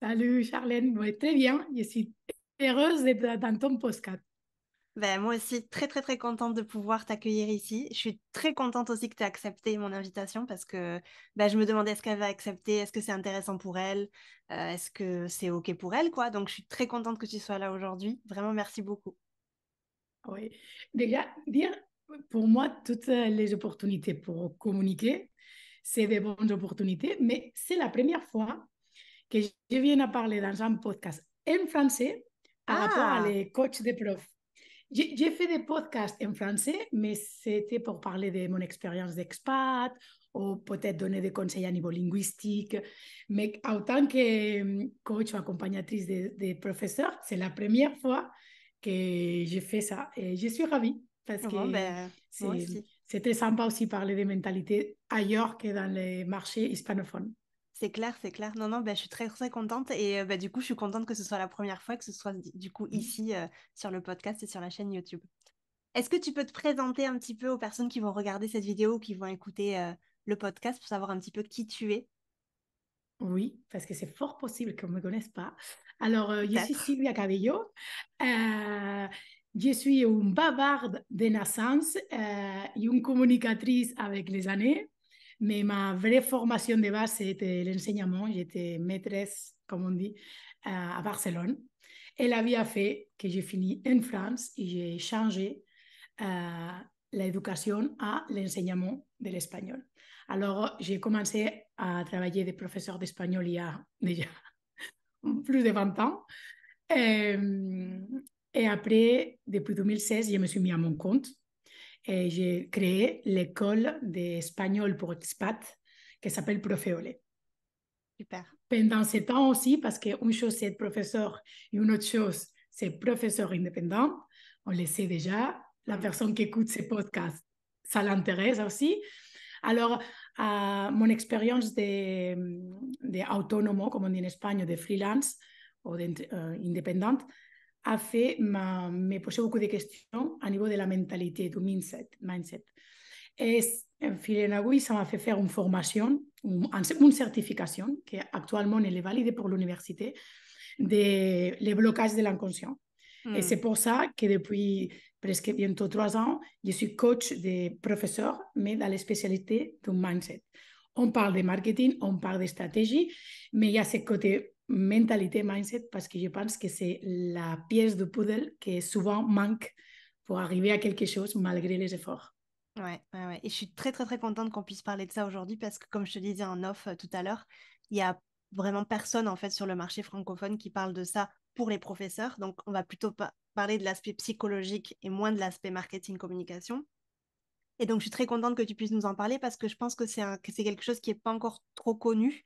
Salut Charlène, ouais, très bien, je suis heureuse d'être dans ton podcast. Ben, moi aussi, très très très contente de pouvoir t'accueillir ici. Je suis très contente aussi que tu aies accepté mon invitation parce que ben, je me demandais est-ce qu'elle va accepter, est-ce que c'est intéressant pour elle, est-ce que c'est OK pour elle, quoi. Donc je suis très contente que tu sois là aujourd'hui. Vraiment, merci beaucoup. Oui. Déjà, dire, pour moi, toutes les opportunités pour communiquer, c'est des bonnes opportunités, mais c'est la première fois que je viens à parler dans un podcast en français par rapport à Ah, les coachs de profs. J'ai fait des podcasts en français, mais c'était pour parler de mon expérience d'expat ou peut-être donner des conseils à niveau linguistique. Mais en tant que coach ou accompagnatrice de professeurs, c'est la première fois que j'ai fait ça. Et je suis ravie parce bon, que ben, moi c'est aussi. c'est très sympa aussi parler de mentalité ailleurs que dans les marchés hispanophones. C'est clair, c'est clair. Non, non, ben, je suis très très contente et ben, du coup, je suis contente que ce soit la première fois que ce soit du coup ici sur le podcast et sur la chaîne YouTube. Est-ce que tu peux te présenter un petit peu aux personnes qui vont regarder cette vidéo ou qui vont écouter le podcast pour savoir un petit peu qui tu es? Oui, parce que c'est fort possible qu'on ne me connaisse pas. Alors, je suis Peut-être. Sylvia Cabello. Euh, je suis une bavarde de naissance et une communicatrice avec les années. Mais ma vraie formation de base, c'était l'enseignement. J'étais maîtresse, comme on dit, à Barcelone. Et la vie a fait que j'ai fini en France et j'ai changé euh, l'éducation à l'enseignement de l'espagnol. Alors, j'ai commencé à travailler de professeur d'espagnol il y a déjà plus de 20 ans. Euh, et après, depuis 2016, je me suis mis à mon compte et j'ai créé l'école d'espagnol pour expats qui s'appelle Profeole. Super. Pendant ce temps aussi, parce qu'une chose c'est être professeur et une autre chose c'est professeur indépendant, on le sait déjà, la Mm. personne qui écoute ces podcasts, ça l'intéresse aussi. Alors, mon expérience d'autonomo, comme on dit en Espagne, de freelance ou d'indépendante, a fait me poser beaucoup de questions à niveau de la mentalité, du mindset. Et en Filenagui, ça m'a fait faire une formation, une certification qui actuellement elle est validée pour l'université, de les blocages de l'inconscient. Et Mm. c'est pour ça que depuis presque bientôt 3 ans, je suis coach de professeurs, mais dans la spécialité du mindset. On parle de marketing, on parle de stratégie, mais il y a ce côté mentalité, mindset, parce que je pense que c'est la pièce de puzzle qui souvent manque pour arriver à quelque chose malgré les efforts. Ouais, ouais, ouais. Et je suis très, très, très contente qu'on puisse parler de ça aujourd'hui parce que, comme je te disais en off tout à l'heure, il y a vraiment personne, en fait, sur le marché francophone qui parle de ça pour les professeurs. Donc, on va plutôt parler de l'aspect psychologique et moins de l'aspect marketing communication. Et donc, je suis très contente que tu puisses nous en parler parce que je pense que que c'est quelque chose qui n'est pas encore trop connu.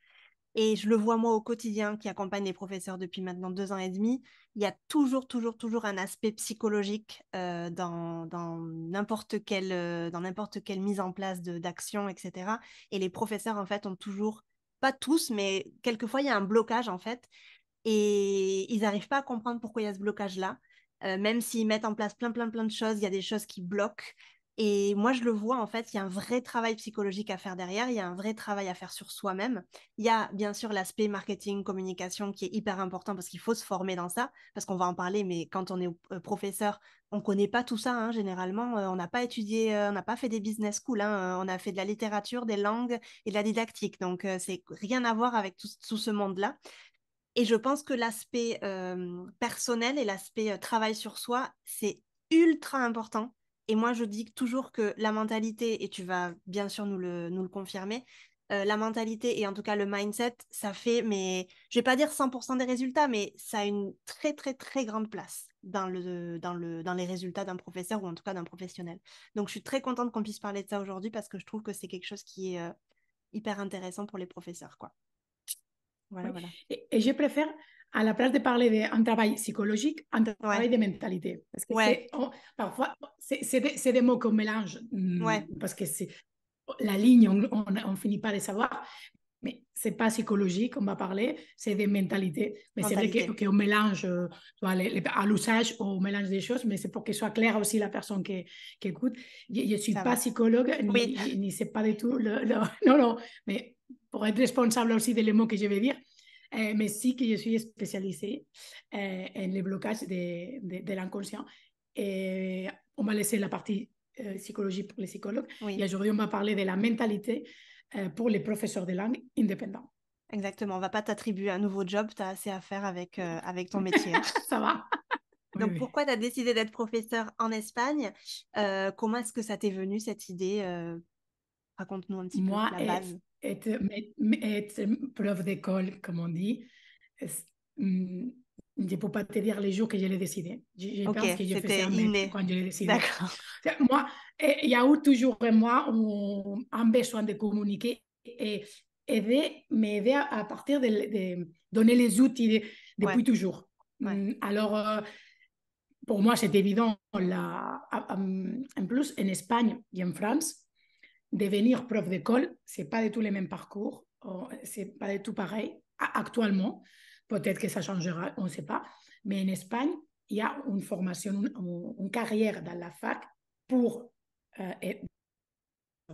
Et je le vois moi au quotidien qui accompagne les professeurs depuis maintenant 2 ans et demi. Il y a toujours, toujours, toujours un aspect psychologique dans n'importe quelle mise en place d'action, etc. Et les professeurs, en fait, ont toujours, pas tous, mais quelquefois, il y a un blocage, en fait. Et ils n'arrivent pas à comprendre pourquoi il y a ce blocage-là. Même s'ils mettent en place plein, plein, plein de choses, il y a des choses qui bloquent. Et moi, je le vois, en fait, il y a un vrai travail psychologique à faire derrière, il y a un vrai travail à faire sur soi-même. Il y a bien sûr l'aspect marketing, communication qui est hyper important parce qu'il faut se former dans ça, parce qu'on va en parler, mais quand on est professeur, on ne connaît pas tout ça, hein, généralement. On n'a pas étudié, on n'a pas fait des business school, hein, on a fait de la littérature, des langues et de la didactique. Donc, c'est rien à voir avec tout ce monde-là. Et je pense que l'aspect personnel et l'aspect travail sur soi, c'est ultra important. Et moi, je dis toujours que la mentalité, et tu vas bien sûr nous le confirmer, la mentalité et en tout cas le mindset, ça fait, mais je vais pas dire 100% des résultats, mais ça a une très, très, très grande place dans les résultats d'un professeur ou en tout cas d'un professionnel. Donc, je suis très contente qu'on puisse parler de ça aujourd'hui parce que je trouve que c'est quelque chose qui est hyper intéressant pour les professeurs, quoi. Voilà, Oui. voilà. Et je préfère, à la place de parler d'un travail psychologique, un Ouais, travail de mentalité. Parce que ouais. parfois, c'est des mots qu'on mélange, Ouais, parce que c'est la ligne, on finit pas de savoir. Mais c'est pas psychologique, on va parler, c'est des mentalités. Mais c'est vrai mentalité. qu'on mélange, tu vois, à l'usage, on mélange des choses, mais c'est pour que soit clair aussi la personne qui écoute. Je ne suis Ça pas va. psychologue, Oui, ni c'est pas du tout non, non, mais pour être responsable aussi des mots que je vais dire, Mais sí que je suis spécialisée en les blocages de l'inconscient. Et on m'a laissé la partie psychologie pour les psychologues. Oui, Et aujourd'hui, on va parler de la mentalité pour les professeurs de langue indépendants. exactement. On va pas t'attribuer un nouveau job, tu as assez à faire avec ton métier, hein. Ça va? Oui, Donc, oui. pourquoi tu as décidé d'être professeur en Espagne? Comment est-ce que ça t'est venu, cette idée? Raconte-nous un petit peu Moi, la base. être prof d'école, comme on dit, es- mm, je ne peux pas te dire les jours que je l'ai décidé. Je Ok, pense que je faisais c'était un bébé inné. quand je l'ai décidé. D'accord. Moi, il y a eu toujours en moi un besoin de communiquer et de m'aider à partir de donner les outils Ouais, depuis toujours. ouais. Alors, pour moi, c'est évident. En plus, en Espagne et en France, devenir prof d'école, ce n'est pas du tout le même parcours, ce n'est pas du tout pareil actuellement. Peut-être que ça changera, on ne sait pas. Mais en Espagne, il y a une formation, une carrière dans la fac pour être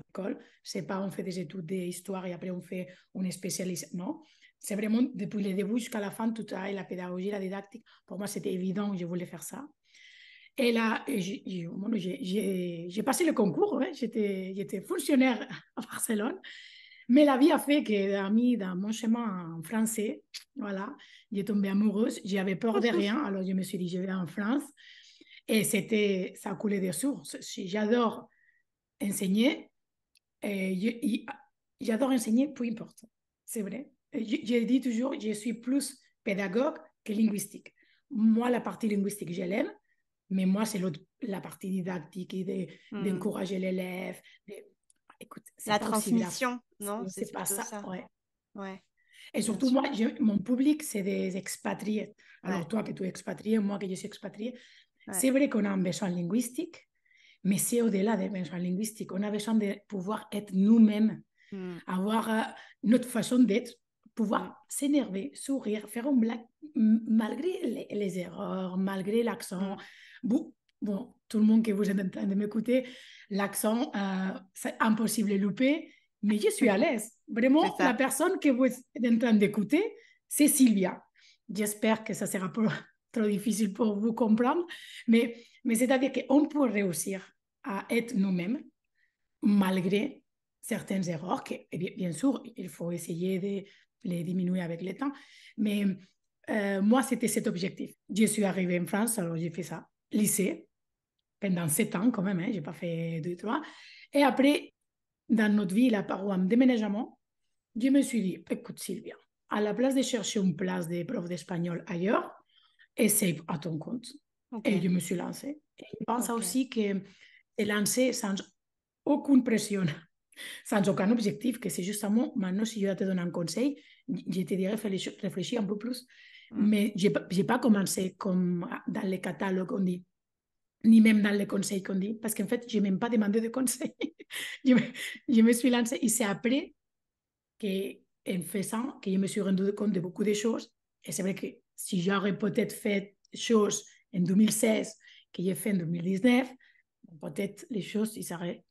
école. C'est pas on fait des études d'histoire et après on fait une spécialisation. Non, c'est vraiment depuis le début jusqu'à la fin, tout ça, la pédagogie, la didactique. Pour moi, c'était évident, je voulais faire ça. Et là, j'ai passé le concours, ouais. J'étais fonctionnaire à Barcelone, mais la vie a fait que, mis dans mon chemin en français, voilà, j'ai tombé amoureuse, j'avais peur de rien, alors je me suis dit, je vais en France, et ça a coulé des sources. J'adore enseigner, et j'adore enseigner, peu importe, c'est vrai. Je dis toujours, je suis plus pédagogue que linguistique. Moi, la partie linguistique, je l'aime, mais moi, c'est la partie didactique et Hmm. d'encourager l'élève. Écoute, c'est La pas aussi grave. transmission, non? C'est C'est pas plutôt ça, ça. ouais. Ouais, Et bien surtout, sûr. moi, mon public, c'est des expatriés. Ouais, Alors, toi, que tu es expatrié, moi, que je suis expatrié, ouais. c'est vrai qu'on a un besoin linguistique, mais c'est au-delà des besoins linguistiques. On a besoin de pouvoir être nous-mêmes, Hmm, avoir notre façon d'être, hmm, pouvoir s'énerver, sourire, faire une blague, malgré les erreurs, malgré l'accent. hmm. Bon, bon, tout le monde qui vous êtes en train de m'écouter, l'accent, c'est impossible de louper, mais je suis à l'aise. C'est Vraiment, la ça. personne que vous êtes en train d'écouter, c'est Sylvia. J'espère que ça sera pas trop difficile pour vous comprendre, mais c'est-à-dire qu'on peut réussir à être nous-mêmes malgré certaines erreurs, que bien sûr, il faut essayer de les diminuer avec le temps. Mais moi, c'était cet objectif. Je suis arrivée en France, alors j'ai fait ça, lycée, pendant 7 ans quand même, hein, je n'ai pas fait 2, 3. Et après, dans notre vie, là, par un déménagement, je me suis dit, écoute Sylvia, à la place de chercher une place de prof d'espagnol ailleurs, essaye à ton compte. Ok, Et je me suis lancée. Et je pense ok. aussi que c'est lancé sans aucune pression, sans aucun objectif, que c'est justement, maintenant, si je dois te donner un conseil, je te dirais réfléchir un peu plus. Hmm. Mais je n'ai pas commencé comme dans les catalogues, on dit, ni même dans les conseils qu'on dit, parce qu'en fait, je n'ai même pas demandé de conseils. je, me, je me suis lancée et c'est après que, en faisant que je me suis rendu compte de beaucoup de choses. Et c'est vrai que si j'aurais peut-être fait des choses en 2016 que j'ai fait en 2019, peut-être les choses ils seraient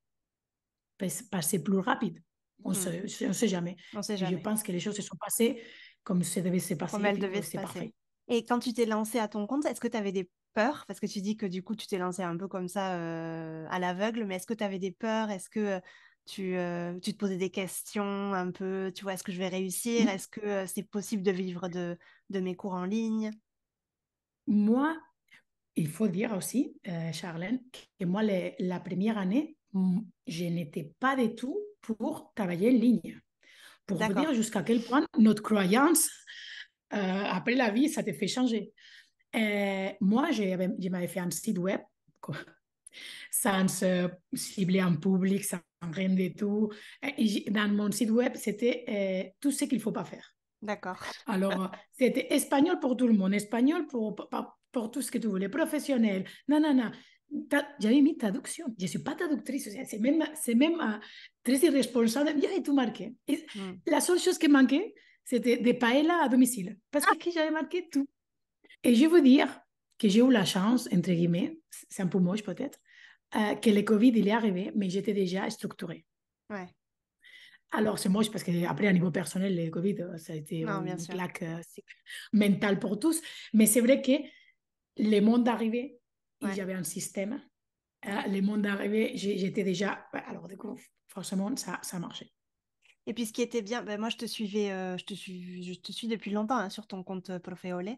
passées plus rapide. On Hmm. ne sait jamais. On sait Je jamais pense que les choses se sont passées comme ça devait se comme passer, elle puis devait se c'est passer. parfait. Et quand tu t'es lancé à ton compte, est-ce que tu avais des peurs? Parce que tu dis que du coup, tu t'es lancé un peu comme ça à l'aveugle, mais est-ce que tu avais des peurs? Est-ce que tu te posais des questions un peu, tu vois, est-ce que je vais réussir? Est-ce que c'est possible de vivre de mes cours en ligne? Moi, il faut dire aussi, Charlène, que moi, la première année, je n'étais pas du tout pour travailler en ligne. Pour vous dire D'accord, jusqu'à quel point notre croyance, après la vie, ça te fait changer. Moi, je m'avais fait un site web sans cibler un public, sans rien du tout. Et dans mon site web, c'était tout ce qu'il ne faut pas faire. d'accord. Alors, c'était espagnol pour tout le monde, espagnol pour tout ce que tu voulais, professionnel. Non, non, non. J'avais mis traduction. Je ne suis pas traductrice. C'est même très irresponsable. J'avais tout marqué. Et Hmm. la seule chose qui manquait, c'était des paella à domicile. Parce que j'avais marqué tout. Et je veux dire que j'ai eu la chance, entre guillemets, c'est un peu moche peut-être, que le Covid, il est arrivé, mais j'étais déjà structurée. Ouais, Alors, c'est moche parce qu'après, à niveau personnel, le Covid, ça a été Non, bien une sûr. claque mentale pour tous. Mais c'est vrai que le monde arrivé, il Ouais. y avait un système. Le monde arrivé, j'étais déjà... Alors, du coup, forcément, ça marchait. Et puis ce qui était bien, ben moi je te suivais, je te suis depuis longtemps hein, sur ton compte Profeole.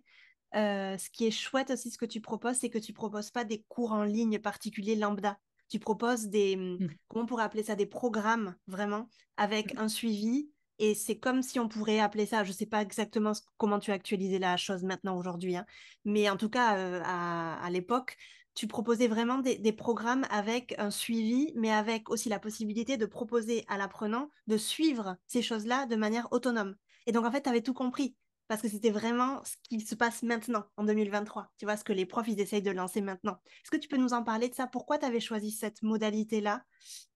Ce qui est chouette aussi, ce que tu proposes, c'est que tu proposes pas des cours en ligne particuliers lambda. Tu proposes des, Mm. comment on pourrait appeler ça, des programmes vraiment avec un suivi. Et c'est comme si on pourrait appeler ça, je sais pas exactement comment tu as actualisé la chose maintenant aujourd'hui, hein, mais en tout cas à l'époque, tu proposais vraiment des programmes avec un suivi, mais avec aussi la possibilité de proposer à l'apprenant de suivre ces choses-là de manière autonome. Et donc, en fait, tu avais tout compris, parce que c'était vraiment ce qui se passe maintenant, en 2023. Tu vois, ce que les profs, ils essayent de lancer maintenant. Est-ce que tu peux nous en parler de ça? Pourquoi tu avais choisi cette modalité-là?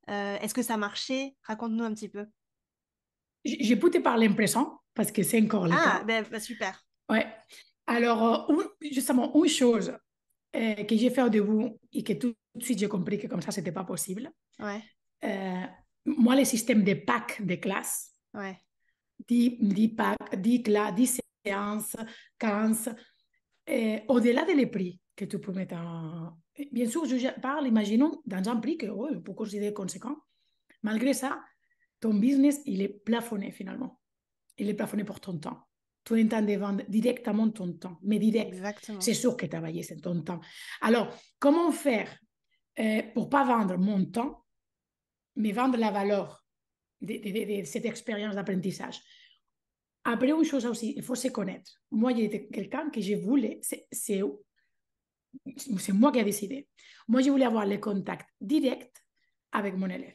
Est-ce que ça marchait? Raconte-nous un petit peu. J'ai pu te parler en présent parce que c'est encore le Ah, cas. ben, super. Ouais. Alors, justement, une chose que j'ai fait au début et que tout de suite j'ai compris que comme ça, c'était pas possible. Ouais, Moi, le système de pack de classe, ouais, 10 packs, 10 classes, 10 séances, 15, au-delà des prix que tu peux mettre en... Bien sûr, je parle, imaginons, dans un prix que oh, on peut considérer conséquent. Malgré ça, ton business, il est plafonné finalement. Il est plafonné pour ton temps. Tu es en train de vendre directement ton temps, mais direct. exactement. C'est sûr que travailler, c'est ton temps. Alors, comment faire pour ne pas vendre mon temps, mais vendre la valeur de cette expérience d'apprentissage? Après, une chose aussi, il faut se connaître. Moi, j'étais quelqu'un que je voulais, c'est moi qui ai décidé. Moi, je voulais avoir le contact direct avec mon élève.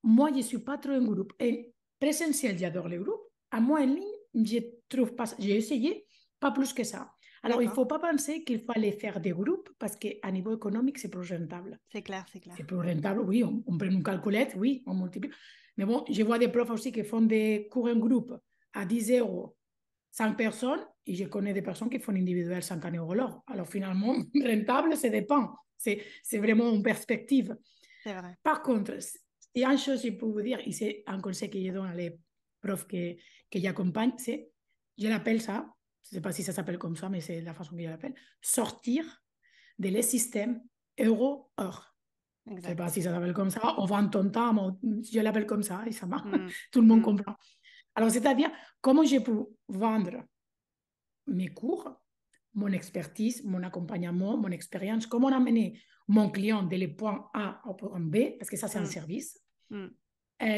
Moi, je ne suis pas trop un groupe. Et présentiel, j'adore les groupes. À moi, en ligne, je trouve pas, j'ai essayé, pas plus que ça. Alors, il ne D'accord, faut pas penser qu'il faut aller faire des groupes parce qu'à niveau économique, c'est plus rentable. c'est clair, c'est C'est clair. plus rentable, oui, on prend une calculette, oui, on multiplie. Mais bon, je vois des profs aussi qui font des cours en groupe à 10 euros, 5 personnes, et je connais des personnes qui font individuel 50 euros l'heure. Alors finalement, rentable, ça dépend. C'est vraiment une perspective. C'est vrai. Par contre, il y a une chose que je peux vous dire, et c'est un conseil que je donne à les profs que j'accompagne, c'est, je l'appelle ça, je ne sais pas si ça s'appelle comme ça, mais c'est la façon que je l'appelle, sortir de les systèmes euro-heure. Je ne sais pas Exact. si ça s'appelle comme ça, on vend ton temps, je l'appelle comme ça, et ça marche, Mm, tout le monde mm, comprend. Alors, c'est-à-dire, comment je peux vendre mes cours, mon expertise, mon accompagnement, mon expérience, comment amener mon client de le point A au point B, parce que ça, c'est un mm, service, mm.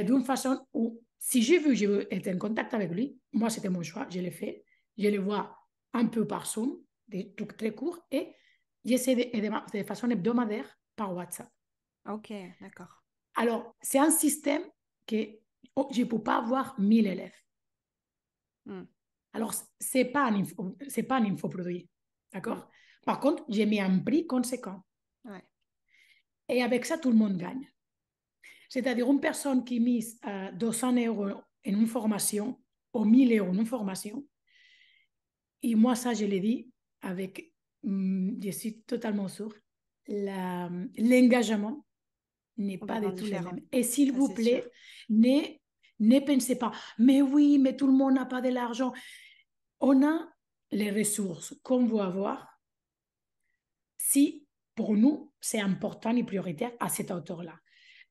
d'une façon où, si j'ai vu, je veux être en contact avec lui, moi, c'était mon choix, je l'ai fait, je le vois un peu par Zoom, des trucs très courts, et j'essaie de façon hebdomadaire par WhatsApp. Ok, d'accord. Alors, c'est un système que je ne peux pas avoir 1000 élèves. Mm, Alors, ce n'est pas, pas un infoproduit. mm. D'accord? Par contre, j'ai mis un prix conséquent. Ouais. Et avec ça, tout le monde gagne. C'est-à-dire, une personne qui mise 200 euros en une formation ou 1000 euros en une formation, et moi, ça, je l'ai dit avec, je suis totalement sûre, l'engagement n'est pas Complètement du tout le différent. même. Et s'il Ça, vous c'est sûr. plaît, ne, ne pensez pas, mais oui, mais tout le monde n'a pas de l'argent. On a les ressources qu'on veut avoir si pour nous c'est important et prioritaire à cette hauteur-là.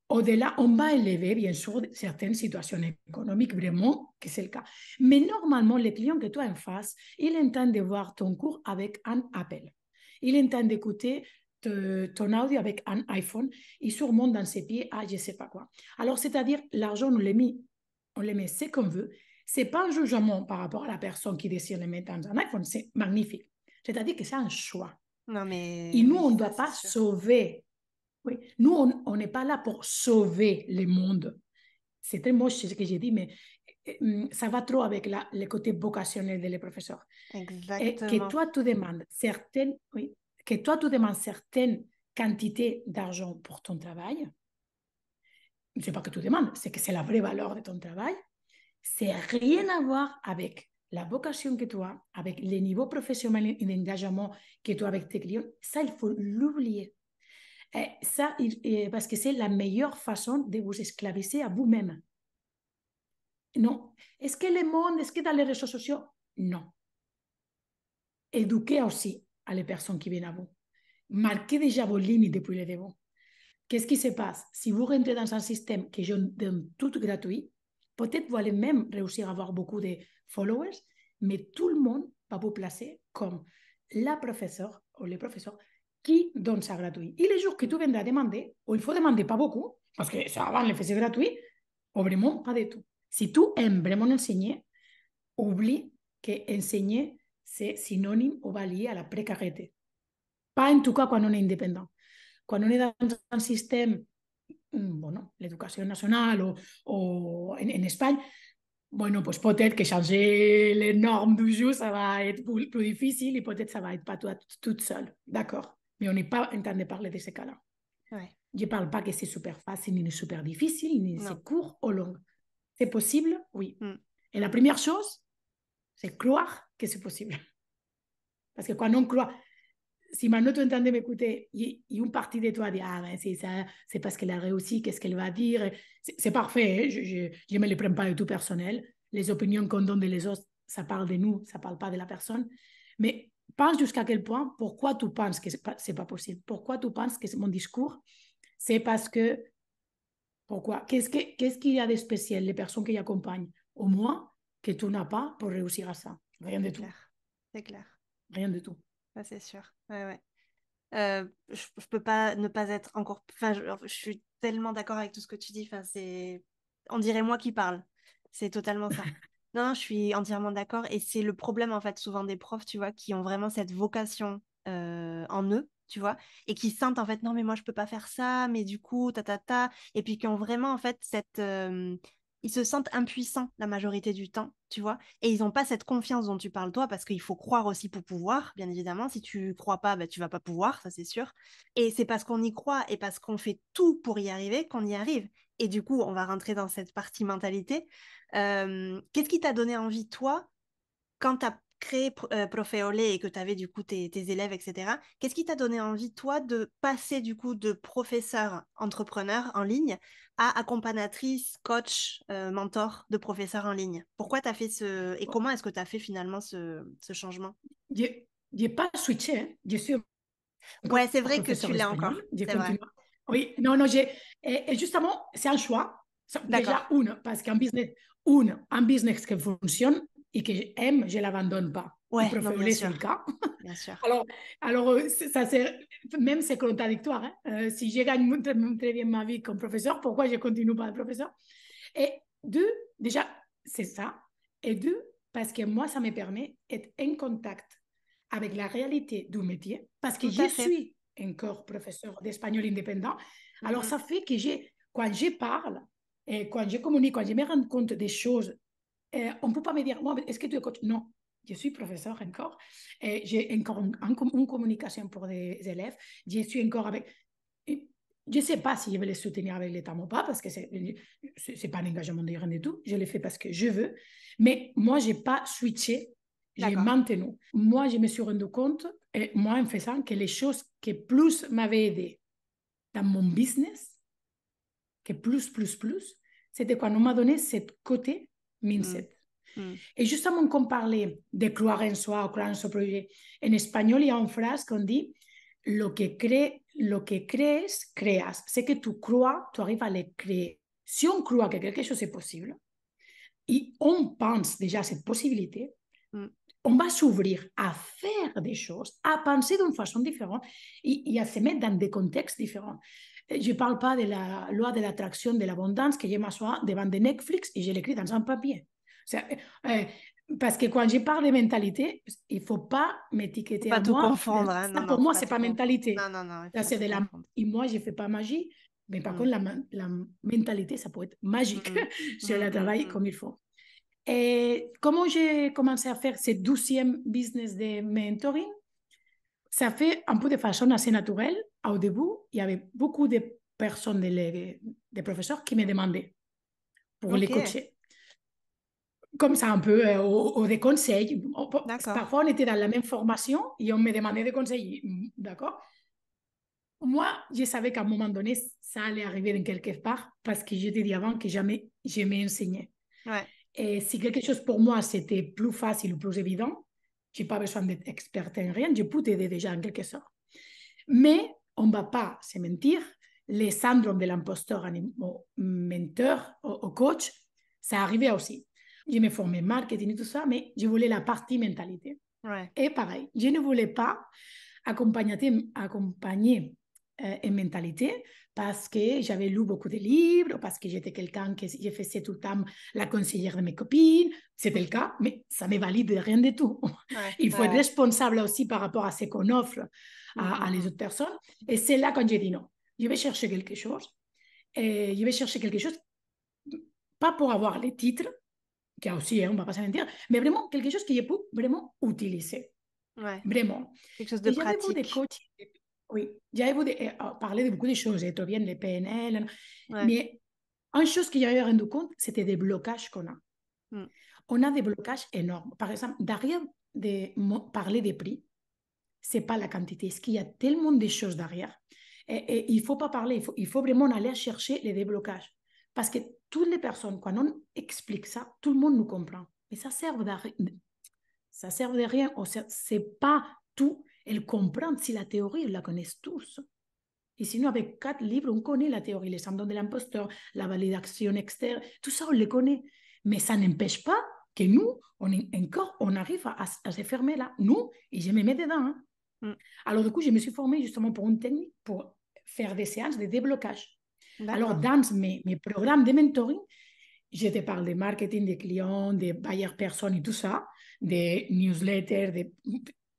Au-delà, on va élever bien sûr certaines situations économiques, vraiment, que c'est le cas. Mais normalement, le client que tu as en face, il entend de voir ton cours avec un appel. Il entend d'écouter ton audio avec un iPhone. Il surmonte dans ses pieds à je ne sais pas quoi. Alors, c'est-à-dire, l'argent, on le met ce qu'on veut. Ce n'est pas un jugement par rapport à la personne qui décide de le mettre dans un iPhone. C'est magnifique. C'est-à-dire que c'est un choix. Non, Et mais nous, oui, on ne ça, doit c'est pas sûr. sauver. Oui. Nous, on n'est pas là pour sauver le monde. C'est très moche ce que j'ai dit, mais ça va trop avec le côté vocationnel des professeurs. Et que Exactement. toi, tu demandes certaines, oui, que toi, tu demandes certaines quantités d'argent pour ton travail. Ce n'est pas que tu demandes, c'est que c'est la vraie valeur de ton travail. C'est rien à voir avec la vocation que tu as, avec les niveaux professionnels et d'engagement que tu as avec tes clients. Ça, il faut l'oublier. Et ça, parce que c'est la meilleure façon de vous esclaviser à vous-même. Non. Est-ce que le monde, est-ce que dans les réseaux sociaux? Non. Éduquez aussi à les personnes qui viennent à vous. Marquez déjà vos limites depuis le début. Qu'est-ce qui se passe? Si vous rentrez dans un système que je donne tout gratuit, peut-être vous allez même réussir à avoir beaucoup de followers, mais tout le monde va vous placer comme la professeure ou les professeurs qui donne ça gratuit. Et les jours que tu viendras demander, ou il faut demander pas beaucoup, parce que ça avant le faisait gratuit, ou vraiment pas du tout. Si tu aimes vraiment enseigner, oublie que enseigner, c'est synonyme ou va lié à la précarité. Pas en tout cas quand on est indépendant. Quand on est dans un système, bueno, l'éducation nationale o en Espagne, bueno, pues peut-être que changer les normes du jour, ça va être plus difficile et peut-être ça va être pas toute seule. D'accord. Mais on n'est pas en train de parler de ces cas-là. Ouais. Je ne parle pas que c'est super facile, ni super difficile, ni Non. c'est court ou long. C'est possible, oui. Mm. Et la première chose, c'est croire que c'est possible. Parce que quand on croit, si maintenant tu es en train de m'écouter, il y a une partie de toi qui dit, ah ben c'est parce qu'elle a réussi, qu'est-ce qu'elle va dire. C'est parfait, hein? Je ne me les prends pas du tout personnel. Les opinions qu'on donne des autres, ça parle de nous, ça ne parle pas de la personne. Mais pense jusqu'à quel point, pourquoi tu penses que ce n'est pas possible. Pourquoi tu penses que mon discours, c'est parce que, pourquoi? Qu'est-ce qu'il y a de spécial, les personnes qui accompagnent, au moins, que tu n'as pas pour réussir à ça? Rien du tout. C'est clair. Rien du tout. Ça, c'est sûr. Ouais, ouais. Je peux pas ne pas être encore. Enfin, je suis tellement d'accord avec tout ce que tu dis. Enfin, on dirait moi qui parle. C'est totalement ça. Non, non, je suis entièrement d'accord. Et c'est le problème, en fait, souvent des profs, tu vois, qui ont vraiment cette vocation en eux, tu vois, et qui sentent, en fait, non, mais moi, je peux pas faire ça, mais du coup, et puis qui ont vraiment, en fait, ils se sentent impuissants la majorité du temps, tu vois, et ils n'ont pas cette confiance dont tu parles, toi, parce qu'il faut croire aussi pour pouvoir, bien évidemment. Si tu crois pas, bah, tu vas pas pouvoir, ça, c'est sûr. Et c'est parce qu'on y croit et parce qu'on fait tout pour y arriver qu'on y arrive. Et du coup, on va rentrer dans cette partie mentalité. Qu'est-ce qui t'a donné envie, toi, quand tu as créé Profeolé et que tu avais du coup tes élèves, etc., qu'est-ce qui t'a donné envie, toi, de passer du coup de professeur entrepreneur en ligne à accompagnatrice, coach, mentor de professeur en ligne? Pourquoi tu as fait et comment est-ce que tu as fait finalement ce changement? Je n'ai pas switché, hein. Je suis encore Ouais, c'est vrai que professeur tu l'as encore, d'espagnol. Je c'est vrai. continue. Oui, non, non, et justement, c'est un choix. D'accord. Déjà, parce un business qui fonctionne et que j'aime, je ne l'abandonne pas. Et Ouais, non, bien Profeolé, c'est le sûr, cas. bien sûr. Alors ça, même c'est contradictoire. Hein. Si je gagne très bien ma vie comme professeur, pourquoi je ne continue pas de professeur? Et deux, déjà, c'est ça. Et deux, parce que moi, ça me permet d'être en contact avec la réalité du métier, parce que Tout je à fait. suis encore professeur d'espagnol indépendant. Alors, Mhm. ça fait que quand je parle, et quand je communique, quand je me rends compte des choses, on ne peut pas me dire, non, est-ce que tu es coach? Non, je suis professeur encore. Et j'ai encore une communication pour des élèves. Je suis encore avec. Je ne sais pas si je vais les soutenir avec l'État ou pas, parce que ce n'est pas un engagement de rien du tout. Je le fais parce que je veux. Mais moi, je n'ai pas switché. J'ai D'accord. maintenu. Moi, je me suis rendu compte, et moi, en faisant, que les choses qui plus m'avaient aidé dans mon business, que plus, c'était quand on m'a donné ce côté Mm. mindset. Mm. Et justement, quand on parlait de croire en soi ou croire en son projet, en espagnol, il y a une phrase qu'on dit lo que crees, creas. Ce que tu crois, tu arrives à le créer. Si on croit que quelque chose est possible, et on pense déjà à cette possibilité, Mm. on va s'ouvrir à faire des choses, à penser d'une façon différente et à se mettre dans des contextes différents. Je ne parle pas de la loi de l'attraction de l'abondance que je m'assois devant de Netflix et je l'écris dans un papier. Parce que quand je parle de mentalité, il ne faut pas Faut m'étiqueter pas à tout moi. confondre, hein. Non, Ça, non, pour faut moi, pas ce n'est tout pas confondre. mentalité. Non, non, non, il faut Ça, pas c'est tout de la... confondre. Et moi, je ne fais pas magie. Mais par Mm. contre, la mentalité, ça peut être magique Mm. si on Mm, la mm, travaille mm. comme il faut. Et comment j'ai commencé à faire ce 12e business de mentoring? Ça fait un peu de façon assez naturelle. Au début, il y avait beaucoup de personnes, des professeurs qui me demandaient pour les Ok, coacher. Comme ça, un peu, ou des conseils. d'accord. Parfois, on était dans la même formation et on me demandait des conseils. D'accord? Moi, je savais qu'à un moment donné, ça allait arriver de quelque part parce que je t'ai dit avant que jamais j'aimais enseigner. Ouais. Et si quelque chose pour moi, c'était plus facile ou plus évident, je n'ai pas besoin d'être experte en rien, je peux t'aider déjà en quelque sorte. Mais on ne va pas se mentir, le syndrome de l'imposteur au mentor, au coach, ça arrivait aussi. Je me formais marketing et tout ça, mais je voulais la partie mentalité. Ouais. Et pareil, je ne voulais pas accompagner en mentalité parce que j'avais lu beaucoup de livres, parce que j'étais quelqu'un que je faisais tout le temps la conseillère de mes copines. C'était le cas, mais ça ne me valide rien du tout. Ouais. Il faut être responsable aussi par rapport à ce qu'on offre à les Mhm. autres personnes. Et c'est là quand j'ai dit non, je vais chercher quelque chose. Et je vais chercher quelque chose, pas pour avoir les titres, qui a aussi, on ne va pas se mentir, mais vraiment quelque chose que je peux vraiment utiliser. Ouais. Vraiment. Quelque chose de Et j'avais vu des pratique. coachs, oui, j'avais vu parler de beaucoup de choses, trop bien les PNL, Ouais. mais une chose que j'avais rendu compte, c'était des blocages qu'on a. Mm. On a des blocages énormes. Par exemple, derrière de parler des prix, ce n'est pas la quantité, c'est qu'il y a tellement de choses derrière. Et il ne faut pas parler, il faut vraiment aller chercher les déblocages. Parce que toutes les personnes, quand on explique ça, tout le monde nous comprend. Mais ça sert de rien. Ça sert de rien. C'est pas tout. Elle comprend si la théorie, ils la connaissent tous. Et sinon, avec 4 livres, on connaît la théorie, les symptômes de l'imposteur, la validation externe, tout ça, on les connaît. Mais ça n'empêche pas que nous, on arrive à se fermer là. Nous, et je me mets dedans. Hein. Mm. Alors, du coup, je me suis formée justement pour une technique pour faire des séances de déblocage. Alors, D'accord. dans mes programmes de mentoring, je te parle de marketing, de clients, de buyer personnes et tout ça, des newsletters,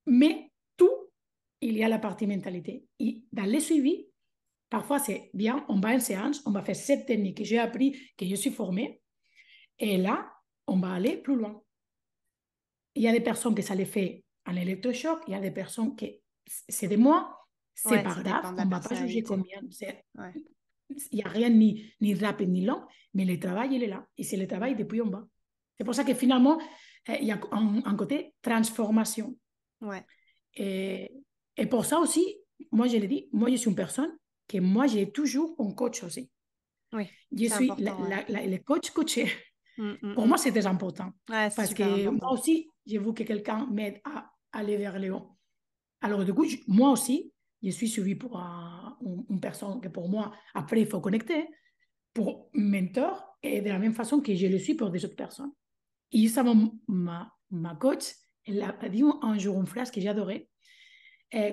mais tout, il y a la partie mentalité. Et dans les suivis, parfois c'est bien, on va en séance, on va faire cette technique que j'ai appris, que je suis formée, et là, on va aller plus loin. Il y a des personnes que ça les fait en électrochoc, il y a des personnes que c'est des mois, c'est Ouais, pas ça grave, dépend de on la ne va pas juger personnalité. combien. Ouais. Il n'y a rien ni rapide ni long, mais le travail, il est là. Et c'est le travail Mm. depuis en bas. C'est pour ça que finalement, il y a un côté transformation. Ouais. Et pour ça aussi, moi, je l'ai dit, moi, je suis une personne que moi, j'ai toujours un coach aussi. Oui, Je c'est suis important, ouais. le coach coaché. Mm, mm, Pour mm. moi, c'est très important. Ouais, c'est Parce super que moi important. aussi, j'ai vu que quelqu'un m'aide à aller vers le haut. Alors, du coup, moi aussi, je suis suivie pour une personne que pour moi, après, il faut connecter pour mentor et de la même façon que je le suis pour des autres personnes. Et justement, ma coach, elle a dit un jour une phrase que j'ai adorée.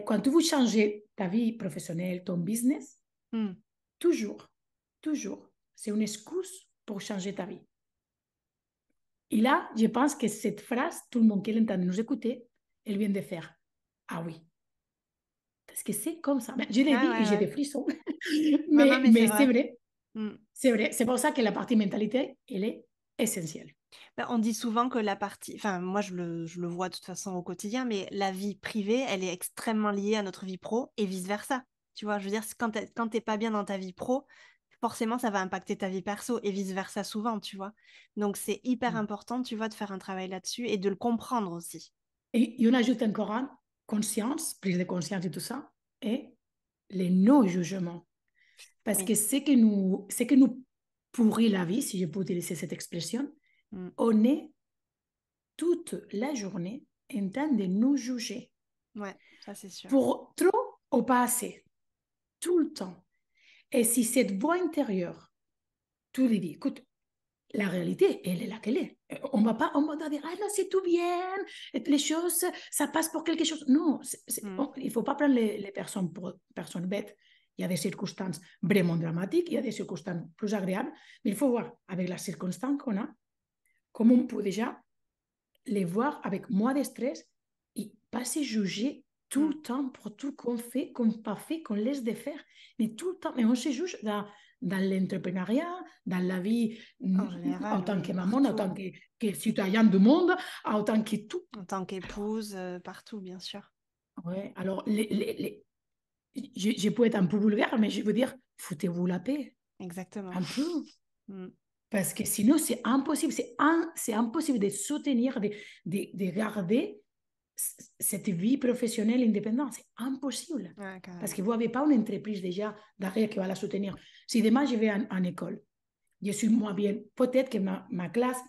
Quand tu veux changer ta vie professionnelle, ton business, Mm. toujours, toujours, c'est une excuse pour changer ta vie. Et là, je pense que cette phrase, tout le monde qui l'entend nous écouter, elle vient de faire. Ah oui, parce que c'est comme ça. Je l'ai Ouais, dit et ouais, j'ai ouais. des frissons. Non, non, mais c'est mais c'est vrai. vrai, Mm. c'est vrai. C'est pour ça que la partie mentalité, elle est essentielle. Ben, on dit souvent que la partie, enfin moi je le vois de toute façon au quotidien, mais la vie privée, elle est extrêmement liée à notre vie pro et vice-versa. Tu vois, je veux dire, quand t'es pas bien dans ta vie pro, forcément ça va impacter ta vie perso et vice-versa souvent, tu vois. Donc c'est hyper important, tu vois, de faire un travail là-dessus et de le comprendre aussi. Et on ajoute encore un, conscience, prise de conscience et tout ça, et les non-jugements. Parce Oui. que ce que nous pourrit la vie, si je peux utiliser cette expression, Mm. on est toute la journée en train de nous juger. Ouais, ça c'est sûr. Pour trop ou pas assez, tout le temps. Et si cette voix intérieure, tu lui dis, écoute, la réalité, elle est là qu'elle est. On va pas, on va dire, ah non, c'est tout bien, les choses, ça passe pour quelque chose. Non, Mm. il ne faut pas prendre les personnes pour personnes bêtes. Il y a des circonstances vraiment dramatiques, il y a des circonstances plus agréables, mais il faut voir, avec les circonstances qu'on a, comment on peut déjà les voir avec moins de stress et pas se juger tout Mm. le temps pour tout qu'on fait, qu'on pas fait, qu'on laisse de faire. Mais tout le temps, mais on se juge dans l'entrepreneuriat, dans la vie En général, en tant oui, que maman, en tant partout. que citoyen du monde, en tant que tout. En tant qu'épouse, partout, bien sûr. Ouais, alors, je peux être un peu vulgaire, mais je veux dire, foutez-vous la paix, Exactement. un peu. Mm. Parce que sinon, c'est impossible. C'est impossible de soutenir, de garder cette vie professionnelle indépendante. C'est impossible. Ouais, Parce carrément. que vous n'avez pas une entreprise déjà derrière qui va la soutenir. Si demain je vais en école, je suis moins bien. Peut-être que ma classe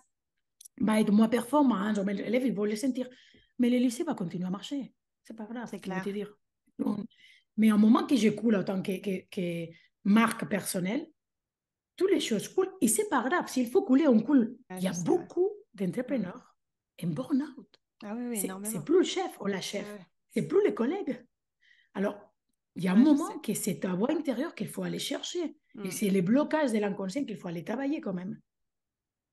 va être moins performant, mes élèves ils vont le sentir. Mais le lycée va continuer à marcher. C'est pas grave, C'est je vais te clair. dire. Donc, mais au moment que je coule en tant que marque personnelle, toutes les choses coulent. Et c'est pas grave, s'il faut couler, on coule. Ouais, Il y je a sais, ouais. beaucoup d'entrepreneurs en burn-out. Ah oui, oui, C'est énormément. plus le chef ou la Ouais, chef, ouais. c'est plus les collègues. Alors, il y a un Ouais, je sais. moment que c'est ta voix intérieure qu'il faut aller chercher. Et Mm. c'est les blocages de l'inconscient qu'il faut aller travailler quand même.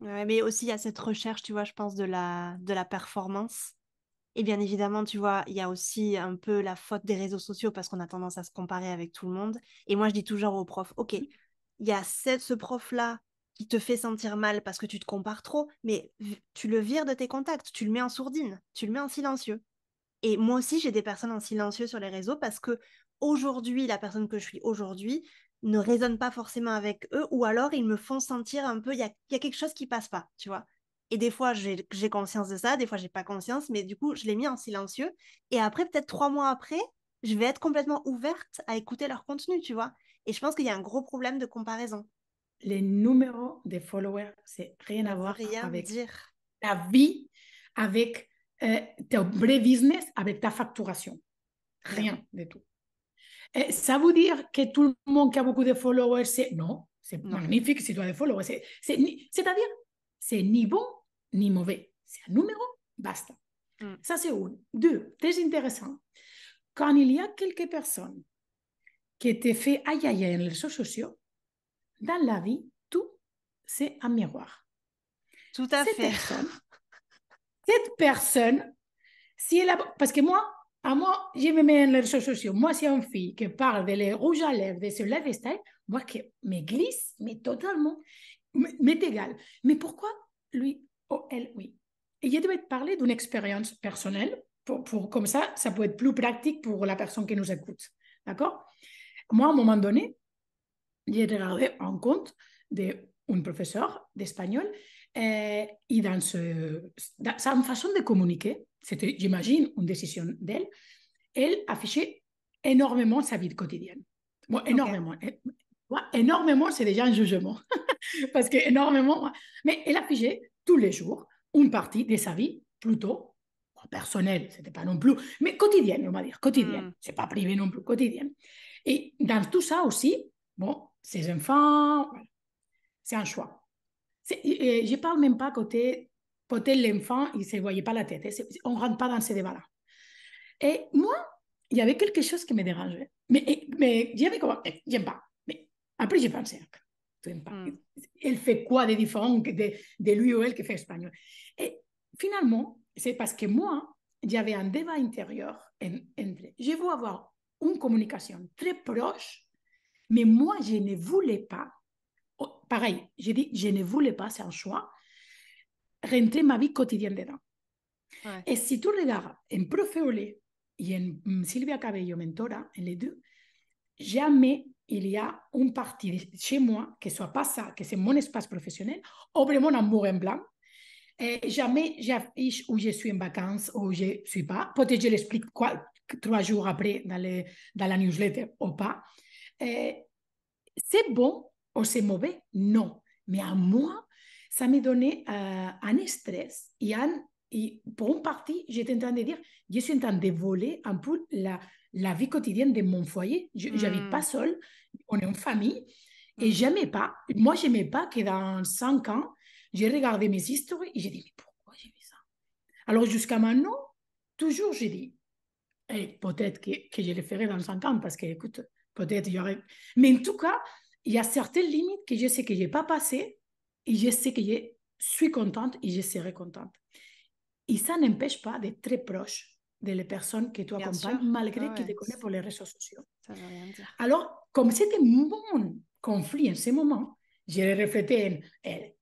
Ouais, mais aussi, il y a cette recherche, tu vois, je pense, de la performance. Et bien évidemment, tu vois, il y a aussi un peu la faute des réseaux sociaux parce qu'on a tendance à se comparer avec tout le monde. Et moi, je dis toujours aux profs, OK, il y a ce prof-là qui te fait sentir mal parce que tu te compares trop, mais tu le vires de tes contacts, tu le mets en sourdine, tu le mets en silencieux. Et moi aussi, j'ai des personnes en silencieux sur les réseaux parce que aujourd'hui, la personne que je suis aujourd'hui ne résonne pas forcément avec eux, ou alors ils me font sentir un peu, il y a quelque chose qui passe pas, tu vois. Et des fois, j'ai conscience de ça, des fois, j'ai pas conscience, mais du coup, je l'ai mis en silencieux. Et après, peut-être 3 mois après, je vais être complètement ouverte à écouter leur contenu, tu vois. Et je pense qu'il y a un gros problème de comparaison. Les numéros de followers, c'est rien Ça à veut voir rien avec dire. ta vie, avec ton vrai business, avec ta facturation. Rien. Rien de tout. Et ça veut dire que tout le monde qui a beaucoup de followers, c'est... Non, c'est Non. magnifique si tu as des followers. C'est-à-dire, c'est ni bon ni mauvais. C'est un numéro, basta. Mm. Ça, c'est une. Deux, très intéressant. Quand il y a quelques personnes qui te font aïe aïe aïe dans les réseaux sociaux, dans la vie, tout, c'est un miroir. Tout à Cette fait. personne, cette personne, si elle a... Parce que moi, à moi, je me mets dans les réseaux sociaux. Moi, si une fille qui parle de les rouges à lèvres, de ce lifestyle, moi, qui me glisse, mais totalement, m'est égal. Mais pourquoi lui, oh, elle, oui. Et je devais te parler d'une expérience personnelle, comme ça peut être plus pratique pour la personne qui nous écoute. D'accord? Moi, à un moment donné, j'ai regardé un compte d'un professeur d'espagnol et dans sa façon de communiquer, c'était, j'imagine, une décision d'elle, elle affichait énormément sa vie quotidienne. Bon, Ok. énormément. Ouais, énormément, c'est déjà un jugement. Parce que énormément, mais elle affichait tous les jours une partie de sa vie, plutôt personnelle, c'était pas non plus, mais quotidienne, on va dire, quotidienne. Mm. C'est pas privé non plus, quotidienne. Et dans tout ça aussi, bon, ses enfants, voilà, c'est un choix. Je ne parle même pas côté, peut-être l'enfant, il ne se voyait pas la tête. On ne rentre pas dans ces débats-là. Et moi, il y avait quelque chose qui me dérangeait. Mais j'avais comme, j'aime pas. Mais après, j'ai pensé, j'aime pas. Mm. Elle fait quoi de différent de lui ou elle qui fait espagnol? Et finalement, c'est parce que moi, j'avais un débat intérieur entre, je veux avoir une communication très proche, mais moi, je ne voulais pas, oh, pareil, j'ai dit, je ne voulais pas, c'est un choix, rentrer ma vie quotidienne dedans. Ouais. Et si tu regardes en Profe Olé et en Silvia Cabello, mentora, en les deux, jamais il y a une partie chez moi que soit pas ça, que c'est mon espace professionnel, ou vraiment un mur en blanc. Et jamais j'affiche où je suis en vacances ou je ne suis pas. Peut-être je l'explique 3 jours après dans la newsletter ou pas. Et c'est bon ou c'est mauvais? Non. Mais à moi, ça me donnait un stress. Et pour une partie, j'étais en train de dire, je suis en train de voler un peu la vie quotidienne de mon foyer. Je n'habite pas Mm. seule, on est en famille. Et Mm. j'aimais pas, moi, j'aimais pas que dans 5 ans, j'ai regardé mes histoires et j'ai dit, mais pourquoi j'ai fait ça? Alors jusqu'à maintenant, toujours j'ai dit, et peut-être que je le ferai dans 5 ans parce que, écoute, peut-être il y aurait. Mais en tout cas, il y a certaines limites que je sais que je n'ai pas passées et je sais que je suis contente et je serai contente. Et ça n'empêche pas d'être très proche des personnes que tu Bien accompagnes, sûr. malgré Ouais, qu'ils te ouais. connaissent pour les réseaux sociaux. Ça veut rien dire. Alors, comme c'était mon conflit en ce moment, je l'ai reflété en elle.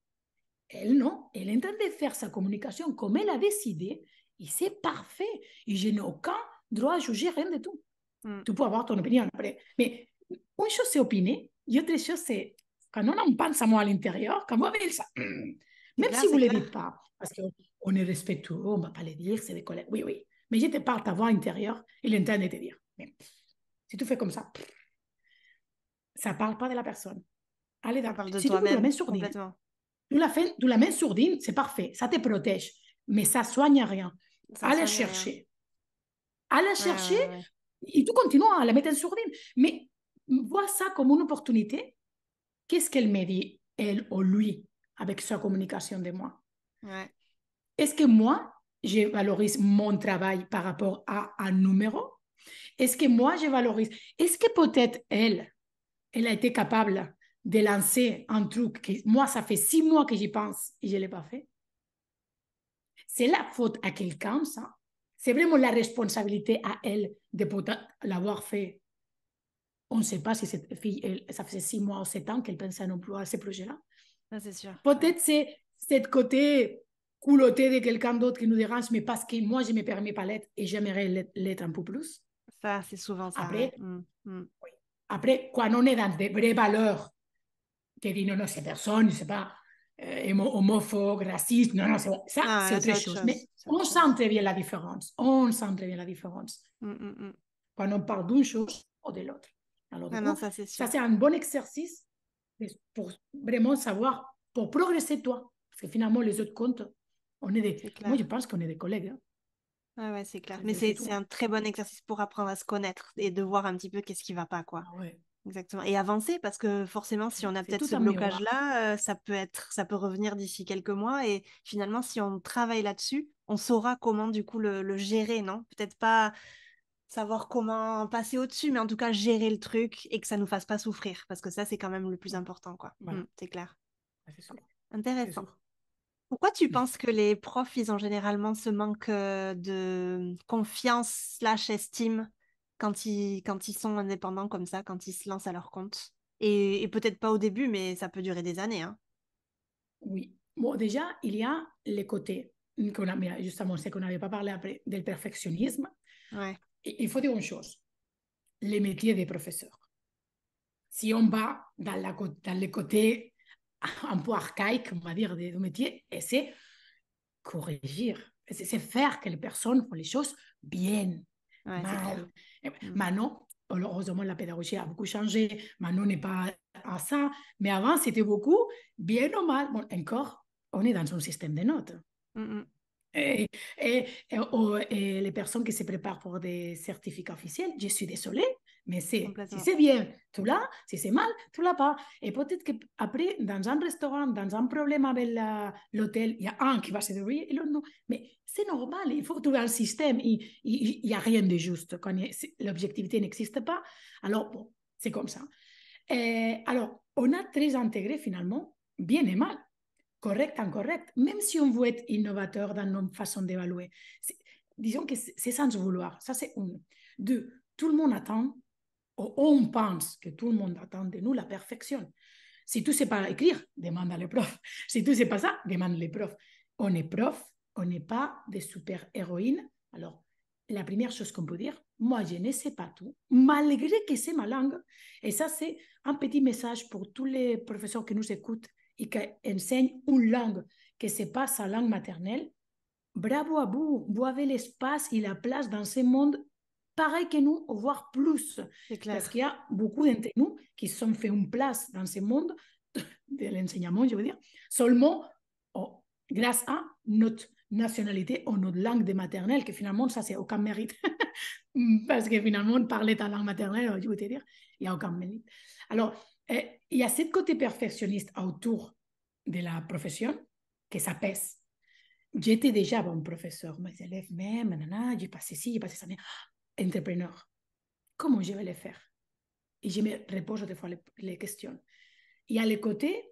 Elle, non, elle est en train de faire sa communication comme elle a décidé et c'est parfait. Et je n'ai aucun droit à juger rien de tout. Mm. Tu peux avoir ton opinion après. Mais une chose, c'est opiner. Et autre chose, c'est quand on en pense à moi à l'intérieur, quand vous avez ça, C'est même clair, si vous c'est ne le clair. dites pas, parce qu'on est respectueux, on ne va pas le dire, c'est des collègues. Oui, oui. Mais je te parle ta voix intérieure, il est en train de te dire. Mais si tu fais comme ça ne parle pas de la personne. Allez, Ça parle de si tu veux, la toi-même, main sourdine. complètement. tu la mets sourdine, c'est parfait, ça te protège, mais ça soigne rien. Ça À la soigne rien. chercher. À la Ouais, chercher, ouais, ouais. et tu continues à la mettre en sourdine. Mais vois ça comme une opportunité. Qu'est-ce qu'elle me dit, elle ou lui, avec sa communication de moi? Ouais. Est-ce que moi, je valorise mon travail par rapport à un numéro? Est-ce que moi, je valorise? Est-ce que peut-être elle a été capable de lancer un truc que moi, ça fait 6 mois que j'y pense et je ne l'ai pas fait? C'est la faute à quelqu'un, ça. C'est vraiment la responsabilité à elle de peut-être l'avoir fait. On ne sait pas si cette fille, ça faisait 6 mois ou 7 ans qu'elle pensait non plus à ces projets-là. Ça, c'est sûr. Peut-être Ouais. c'est cette côté culotté de quelqu'un d'autre qui nous dérange, mais parce que moi, je ne me permets pas l'être et j'aimerais l'être un peu plus. Ça, c'est souvent ça, ouais. Après, oui. Après, quand on est dans des vraies valeurs, qui dit non, non, cette personne, c'est pas homophobe, raciste, non, non, ça, Ah, ouais, c'est là, autre c'est autre chose. Mais chose. C'est on autre sent chose. très bien la différence. On sent très bien la différence Mm. quand on parle d'une chose ou de l'autre. Alors, du Ah non, coup, ça, c'est ça, sûr. c'est un bon exercice pour vraiment savoir, pour progresser toi. Parce que finalement, les autres comptes, C'est moi, je clair. pense qu'on est des collègues. Hein. Ah ouais, c'est clair. Mais C'est c'est tout. un très bon exercice pour apprendre à se connaître et de voir un petit peu qu'est-ce qui va pas, quoi. Ah ouais, Exactement. Et avancer parce que forcément, si on a c'est peut-être tout ce un miroir. blocage-là, ça peut revenir d'ici quelques mois. Et finalement, si on travaille là-dessus, on saura comment du coup le gérer, non? Peut-être pas savoir comment passer au-dessus, mais en tout cas gérer le truc et que ça nous fasse pas souffrir. Parce que ça, c'est quand même le plus important, quoi. Voilà, C'est clair. c'est sûr. C'est Intéressant. sûr. Pourquoi tu penses que les profs, ils ont généralement ce manque de confiance slash estime quand ils sont indépendants comme ça, quand ils se lancent à leur compte? Et peut-être pas au début, mais ça peut durer des années, hein. Oui. Bon, déjà, il y a les côtés, mira, justement, ce qu'on n'avait pas parlé après, del perfectionnisme. Ouais, Il faut dire une chose, les métiers des professeurs. Si on va dans le côté un peu archaïque, on va dire, des métiers, c'est corrigir, c'est faire que les personnes font les choses bien, ouais, c'est clair. mal. Mm. Maintenant, heureusement, la pédagogie a beaucoup changé. Maintenant, on n'est pas à ça. Mais avant, c'était beaucoup bien ou mal. Bon, encore, on est dans un système de notes. Mm. Et, et les personnes qui se préparent pour des certificats officiels, je suis désolée, mais si Complètement. c'est bien, tu l'as, si c'est mal, tu l'as pas. Et peut-être qu'après, dans un restaurant, dans un problème avec l'hôtel, il y a un qui va se débrouiller et l'autre non. Mais c'est normal, il faut trouver un système. Il n'y a rien de juste. Quand l'objectivité n'existe pas, alors bon, c'est comme ça. Alors, on a très intégré finalement, bien et mal correct, incorrect, même si on veut être innovateur dans nos façons d'évaluer. Disons que c'est sans vouloir. Ça, c'est une. Deux, tout le monde attend, ou on pense que tout le monde attend de nous la perfection. Si tu ne sais pas écrire, demande à les profs. Si tu ne sais pas ça, demande les profs. On est prof, on n'est pas des super-héroïnes. Alors, la première chose qu'on peut dire, moi, je ne sais pas tout, malgré que c'est ma langue. Et ça, c'est un petit message pour tous les professeurs qui nous écoutent et qui enseignent une langue que ce n'est pas sa langue maternelle. Bravo à vous, vous avez l'espace et la place dans ce monde pareil que nous, voire plus. C'est Parce clair. qu'il y a beaucoup d'entre nous qui se sont fait une place dans ce monde de l'enseignement, je veux dire, seulement grâce à notre nationalité ou notre langue de maternelle, que finalement, ça, c'est aucun mérite. Parce que finalement, parler ta langue maternelle, je veux te dire, il n'y a aucun mérite. Alors, il y a ce côté perfectionniste autour de la profession que ça pèse. J'étais déjà bon professeur, mes élèves même, nanana, j'ai passé ci, j'ai passé ça, mais entrepreneur, comment je vais le faire? Et je me repose des fois les questions. Il y a le côté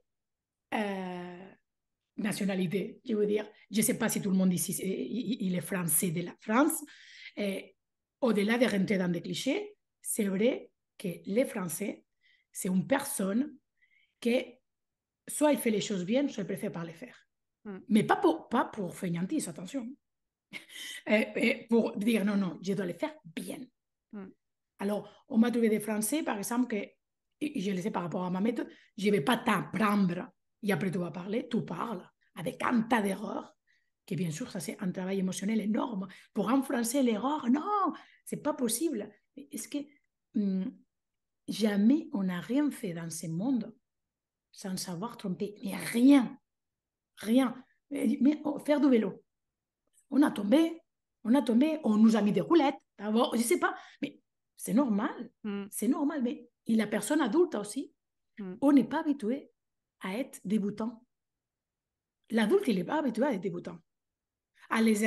nationalité, je veux dire, je ne sais pas si tout le monde ici il est français de la France. Au-delà de rentrer dans des clichés, c'est vrai que les Français, c'est une personne qui soit il fait les choses bien, soit il préfère pas les faire. Mm. Mais pas pour feignantise, attention. Pour dire non, non, je dois les faire bien. Mm. Alors, on m'a trouvé des Français, par exemple, que, et je le sais par rapport à ma méthode, je ne vais pas t'apprendre et après tu vas parler, tu parles avec un tas d'erreurs, que bien sûr, ça c'est un travail émotionnel énorme. Pour un Français, l'erreur, non, c'est pas possible. Est-ce que jamais on n'a rien fait dans ce monde sans savoir tromper? Mais rien. rien. Mais faire du vélo, on a tombé, on nous a mis des roulettes, d'abord, je sais pas, mais c'est normal, mais et la personne adulte aussi, on n'est pas habitué à être débutant. L'adulte, il n'est pas habitué à être débutant. Les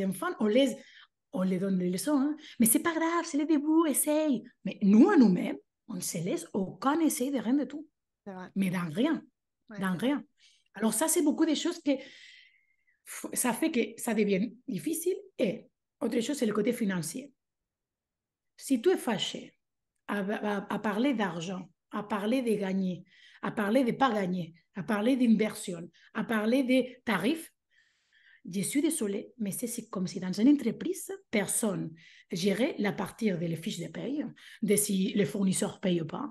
enfants, on les donne des leçons, hein? Mais c'est pas grave, c'est le début, essaye. Mais nous, à nous-mêmes, on ne se laisse aucun essai de rien de tout. Mais dans rien. Ouais, dans rien. Alors ça, c'est beaucoup de choses que ça fait que ça devient difficile. Et autre chose, c'est le côté financier. Si tu es fâché à parler d'argent, à parler de gagner, à parler de ne pas gagner, à parler d'inversion, à parler de tarifs, je suis désolée, mais c'est comme si dans une entreprise, personne gérait la partie de les fiches de paye, de si les fournisseurs payent ou pas.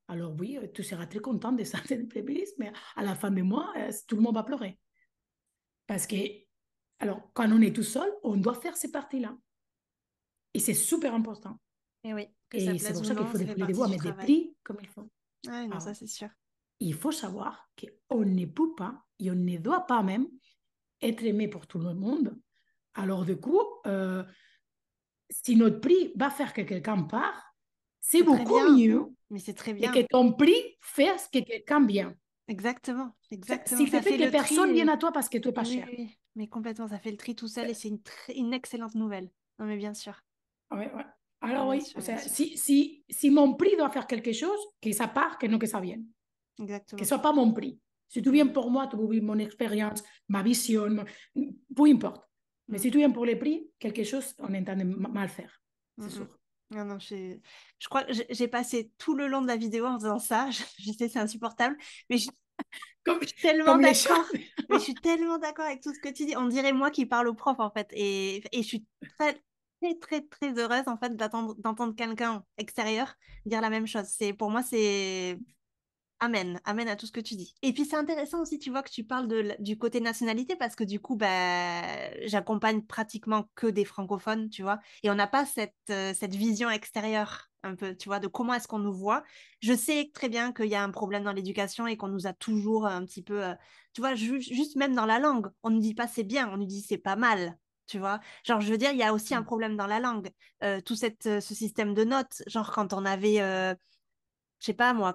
Alors oui, tu seras très content de cette entreprise, mais à la fin du mois, tout le monde va pleurer. Parce que, alors, quand on est tout seul, on doit faire ces parties-là. Et c'est super important. Et oui, que ça Et c'est plaise pour ou ça qu'il non, faut ça depuis fait le début partie du mettre des travail. prix comme il faut. Ah non, ça c'est sûr. Il faut savoir qu'on ne peut pas, et on ne doit pas même, être aimé pour tout le monde. Alors du coup, si notre prix va faire que quelqu'un part, c'est beaucoup mieux mais c'est très de bien. que ton prix fasse que quelqu'un vienne. Exactement, exactement. S'il te Ça fait fait que le personne tri. vienne à toi parce que tu n'es pas Oui, cher. oui, mais complètement, ça fait le tri tout seul et c'est une excellente nouvelle. Non, mais bien sûr. Ouais, ouais. Alors Bien oui, sûr, o bien sea, sûr. si mon prix doit faire quelque chose, que ça part, que non que ça vienne. Que Exactement. ce soit pas mon prix. Si tu viens pour moi, tu veux vivre mon expérience, ma vision, peu importe. Mais si tu viens pour les prix, quelque chose, on entend de mal faire, c'est sûr. Non, non, je crois que j'ai passé tout le long de la vidéo en faisant ça. Je sais, c'est insupportable, mais je suis tellement Comme les chats. d'accord. Mais je suis tellement d'accord avec tout ce que tu dis. On dirait moi qui parle au prof, en fait. Et je suis très, très, très, très heureuse, en fait, d'entendre quelqu'un extérieur dire la même chose. Pour moi, c'est amen, amen à tout ce que tu dis. Et puis c'est intéressant aussi, tu vois, que tu parles du côté nationalité parce que du coup, bah, j'accompagne pratiquement que des francophones, tu vois, et on n'a pas cette vision extérieure un peu, tu vois, de comment est-ce qu'on nous voit. Je sais très bien qu'il y a un problème dans l'éducation et qu'on nous a toujours un petit peu, tu vois, juste même dans la langue, on ne dit pas c'est bien, on nous dit c'est pas mal. Tu vois, genre, je veux dire, il y a aussi un problème dans la langue. Tout ce système de notes, genre, quand on avait je sais pas moi,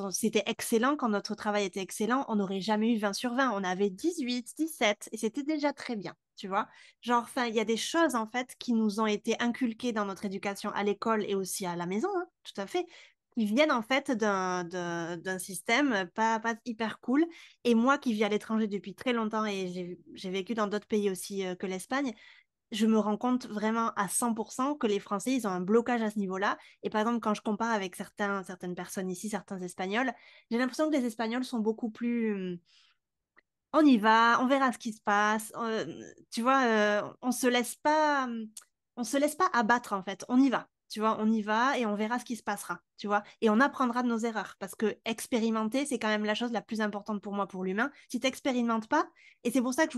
c'était excellent, quand notre travail était excellent, on n'aurait jamais eu 20 sur 20, on avait 18, 17, et c'était déjà très bien, tu vois. Genre, enfin, il y a des choses, en fait, qui nous ont été inculquées dans notre éducation à l'école et aussi à la maison, hein, tout à fait, qui viennent, en fait, d'un système pas hyper cool. Et moi, qui vis à l'étranger depuis très longtemps, et j'ai vécu dans d'autres pays aussi que l'Espagne, je me rends compte vraiment à 100% que les Français, ils ont un blocage à ce niveau-là. Et par exemple, quand je compare avec certaines personnes ici, certains Espagnols, j'ai l'impression que les Espagnols sont beaucoup plus on y va, on verra ce qui se passe. Tu vois, on se laisse pas abattre en fait. On y va, tu vois, on y va et on verra ce qui se passera, tu vois. Et on apprendra de nos erreurs parce que expérimenter, c'est quand même la chose la plus importante pour moi, pour l'humain. Si tu n'expérimentes pas, et c'est pour ça que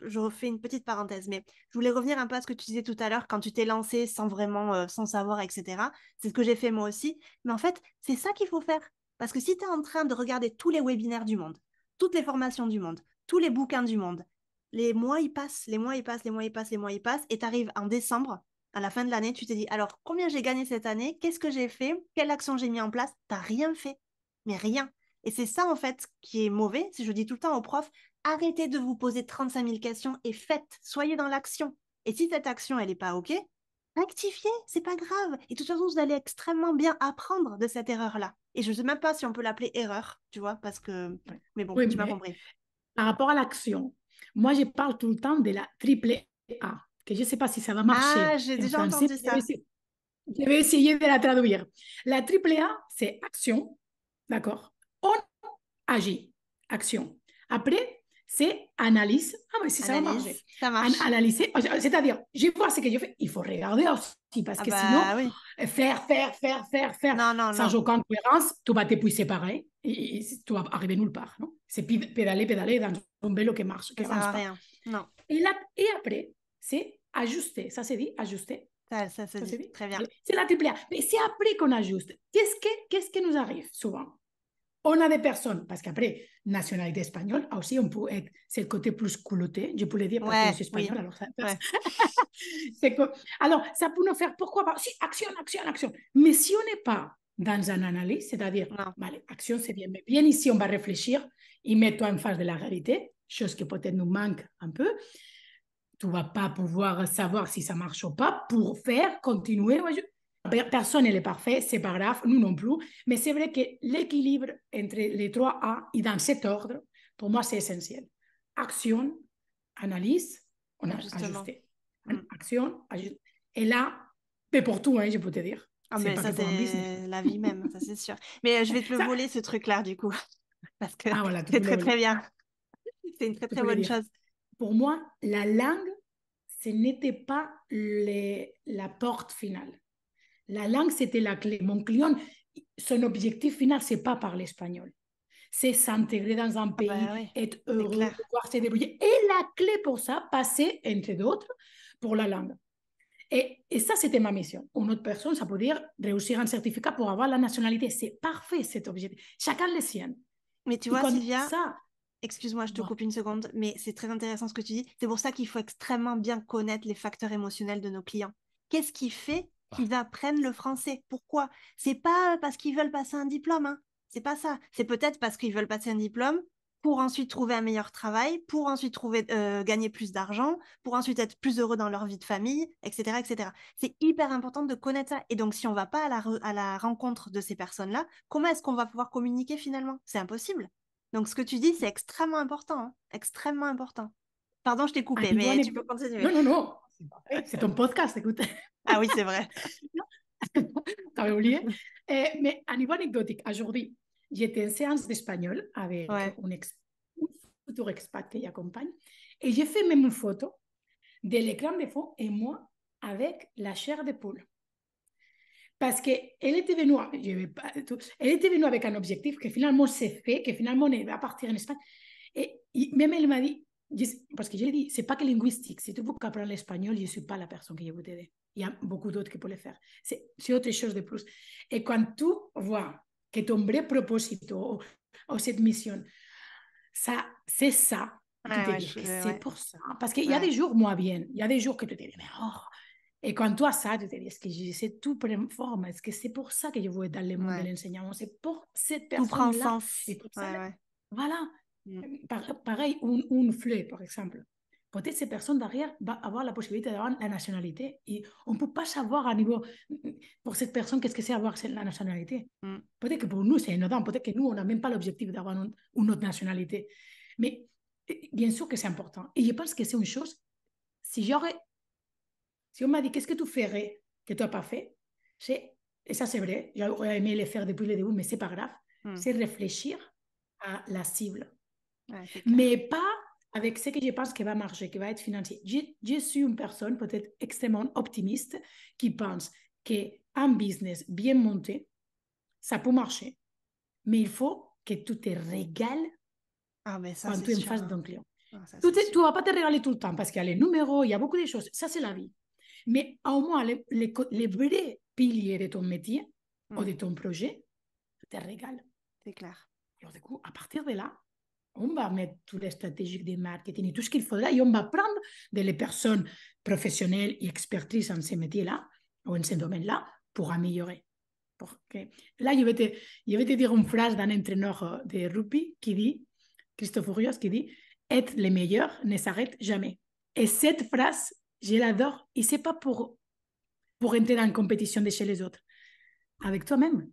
je refais une petite parenthèse, mais je voulais revenir un peu à ce que tu disais tout à l'heure quand tu t'es lancé sans vraiment, sans savoir, etc. C'est ce que j'ai fait moi aussi. Mais en fait, c'est ça qu'il faut faire. Parce que si tu es en train de regarder tous les webinaires du monde, toutes les formations du monde, tous les bouquins du monde. Les mois, ils passent, les mois, ils passent, les mois, ils passent, les mois, ils passent, et tu arrives en décembre, à la fin de l'année, tu te dis, alors, combien j'ai gagné cette année? Qu'est-ce que j'ai fait? Quelle action j'ai mis en place? T'as rien fait, mais rien. Et c'est ça, en fait, qui est mauvais. Si je dis tout le temps aux profs, arrêtez de vous poser 35 000 questions et faites, soyez dans l'action. Et si cette action, elle n'est pas OK, rectifiez, c'est pas grave. Et de toute façon, vous allez extrêmement bien apprendre de cette erreur-là. Et je ne sais même pas si on peut l'appeler erreur, tu vois, parce que... Mais bon, Oui, tu m'as mais compris. par rapport à l'action, moi, je parle tout le temps de la triple A, que je ne sais pas si ça va marcher Ah, j'ai en déjà français. entendu ça. Je vais essayer de la traduire. La triple A, c'est action, d'accord? On agit, action. Après, c'est analyse. Ah, mais si ça va marcher. Analyse, ça marche. Analyser, c'est-à-dire, je vois ce que je fais. Il faut regarder aussi, parce Ah que sinon, bah oui. faire, Non, non, sans non. aucune cohérence, tu vas t'épuiser pareil et tu vas arriver nulle part. Non? C'est pédaler dans un vélo qui marche, qui Ça sert avance à pas. rien. Non, Et après, c'est ajuster. Ça se dit ajuster. ça se Ça se dit. dit. Très bien. C'est la triple A. Mais c'est après qu'on ajuste. Qu'est-ce que nous arrive souvent? On a des personnes, parce qu'après, nationalité espagnole, aussi, on peut être, c'est le côté plus culotté, je peux le dire parce que je suis espagnole, alors ça passe. Ouais. Alors, ça peut nous faire, pourquoi pas, si, action, action, action. Mais si on n'est pas dans une analyse, c'est-à-dire, vale, action, c'est bien, mais bien ici, on va réfléchir et mettre-toi en face de la réalité, chose qui peut-être nous manque un peu. Tu ne vas pas pouvoir savoir si ça marche ou pas pour faire continuer. Personne n'est parfait, c'est pas grave, nous non plus. Mais c'est vrai que l'équilibre entre les 3A et dans cet ordre, pour moi, c'est essentiel. Action, analyse, on a ajusté. Action, ajuste. Et là, c'est pour tout, hein, je peux te dire. Ah, mais ça, c'est la vie même, ça c'est sûr. Mais je vais te le voler, ce truc-là, du coup. Parce que voilà, c'est très, très bien. C'est une très, très bonne chose. Pour moi, la langue, ce n'était pas la porte finale. La langue, c'était la clé. Mon client, son objectif final, c'est pas parler espagnol. C'est s'intégrer dans un pays, être heureux, pouvoir se débrouiller. Et la clé pour ça, passer, entre d'autres, pour la langue. Et ça, c'était ma mission. Une autre personne, ça peut dire réussir un certificat pour avoir la nationalité. C'est parfait, cet objectif. Chacun le sien. Mais tu vois, Sylvia, excuse-moi, je te coupe une seconde, mais c'est très intéressant ce que tu dis. C'est pour ça qu'il faut extrêmement bien connaître les facteurs émotionnels de nos clients. Qu'est-ce qui fait qu'ils apprennent le français? Pourquoi? C'est pas parce qu'ils veulent passer un diplôme, hein. C'est pas ça. C'est peut-être parce qu'ils veulent passer un diplôme pour ensuite trouver un meilleur travail, pour ensuite gagner plus d'argent, pour ensuite être plus heureux dans leur vie de famille, etc., etc. C'est hyper important de connaître ça. Et donc, si on ne va pas à la rencontre de ces personnes-là, comment est-ce qu'on va pouvoir communiquer finalement? C'est impossible. Donc, ce que tu dis, c'est extrêmement important, hein, extrêmement important. Pardon, je t'ai coupé, mais tu peux continuer. Non, non, non. C'est ton podcast, écoute. Ah oui, c'est vrai. T'avais oublié. Mais à niveau anecdotique, aujourd'hui, j'étais en séance d'espagnol avec un futur expat qui accompagne et j'ai fait même une photo de l'écran de fond et moi avec la chair de poule. Parce qu'elle était venue, elle était venue avec un objectif que finalement s'est fait, que finalement on va partir en Espagne. Et même elle m'a dit, parce que je lui ai dit, c'est pas que linguistique, si tu veux apprendre l'espagnol, je ne suis pas la personne qui peut t'aider. Il y a beaucoup d'autres qui peuvent le faire. C'est autre chose de plus. Et quand tu vois que ton vrai propósito ou cette mission, ça, c'est ça, tu te dis que c'est pour ça. Parce qu'il y a des jours moins bien, il y a des jours que tu te dis, mais oh. Et quand tu as ça, tu te dis, est-ce que je sais tout prendre forme? Est-ce que c'est pour ça que je veux être dans le monde de l'enseignement? C'est pour cette personne-là. Tout prend sens. Et pour ça, voilà. Pareil, une fleur, par exemple. Peut-être cette personne derrière va avoir la possibilité d'avoir la nationalité. Et on ne peut pas savoir à niveau, pour cette personne, qu'est-ce que c'est avoir la nationalité. Peut-être que pour nous, c'est énorme. Peut-être que nous, on n'a même pas l'objectif d'avoir une autre nationalité. Mais bien sûr que c'est important. Et je pense que c'est une chose, si on m'a dit, qu'est-ce que tu ferais que tu n'as pas fait? Et ça, c'est vrai, j'aurais aimé le faire depuis le début, mais ce n'est pas grave. C'est réfléchir à la cible. Mais pas avec ce que je pense qui va marcher, qui va être financier. Je suis une personne peut-être extrêmement optimiste qui pense qu'un business bien monté, ça peut marcher. Mais il faut que tu te régales quand tu es en face d'un client. Tu ne vas pas te régaler tout le temps parce qu'il y a les numéros, il y a beaucoup de choses. Ça, c'est la vie. Mais au moins, les vrais piliers de ton métier ou de ton projet, tu te régales. C'est clair. Alors, du coup, à partir de là, on va mettre toutes les stratégies de marketing et tout ce qu'il faudra et on va prendre des personnes professionnelles et expertises en ces métiers-là ou en ces domaines-là pour améliorer. Là, je vais te dire une phrase d'un entraîneur de rugby qui dit, Christophe Urios, qui dit « Être le meilleur ne s'arrête jamais ». Et cette phrase, je l'adore. Et ce n'est pas pour entrer en compétition de chez les autres. Avec toi-même.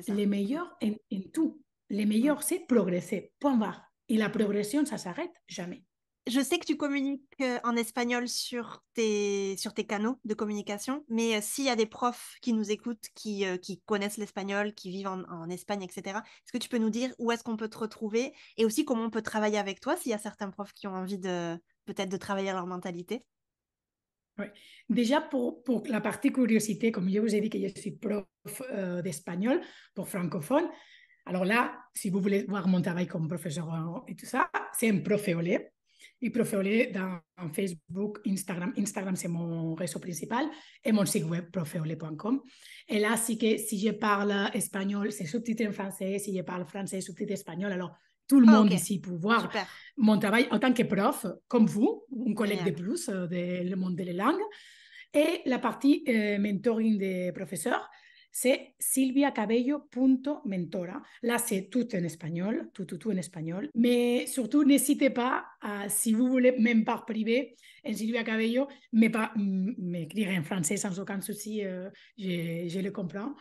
Les meilleurs en tout. Les meilleurs, c'est progresser. Point barre. Et la progression, ça ne s'arrête jamais. Je sais que tu communiques en espagnol sur tes canaux de communication, mais s'il y a des profs qui nous écoutent, qui connaissent l'espagnol, qui vivent en Espagne, etc., est-ce que tu peux nous dire où est-ce qu'on peut te retrouver et aussi comment on peut travailler avec toi s'il y a certains profs qui ont envie peut-être de travailler leur mentalité? Oui. Déjà, pour la partie curiosité, comme je vous ai dit que je suis prof d'espagnol pour francophone, alors là, si vous voulez voir mon travail comme professeur et tout ça, c'est un prof EOLE. et Profeolé dans Facebook, Instagram. Instagram, c'est mon réseau principal et mon site web, profeolé.com. Et là, que si je parle espagnol, c'est sous-titré en français. Si je parle français, sous-titré espagnol. Alors, tout le Ah, monde ok. ici pour voir Super. mon travail en tant que prof, comme vous, un collègue de Génial. plus du monde des langues. Et la partie mentoring des professeurs, c'est silviacabello.mentora. Là, c'est tout en espagnol, tout en espagnol. Mais surtout, n'hésitez pas, si vous voulez, même par privé, en Silvia Cabello, mais pas m'écrire en français sans aucun souci, je le comprends.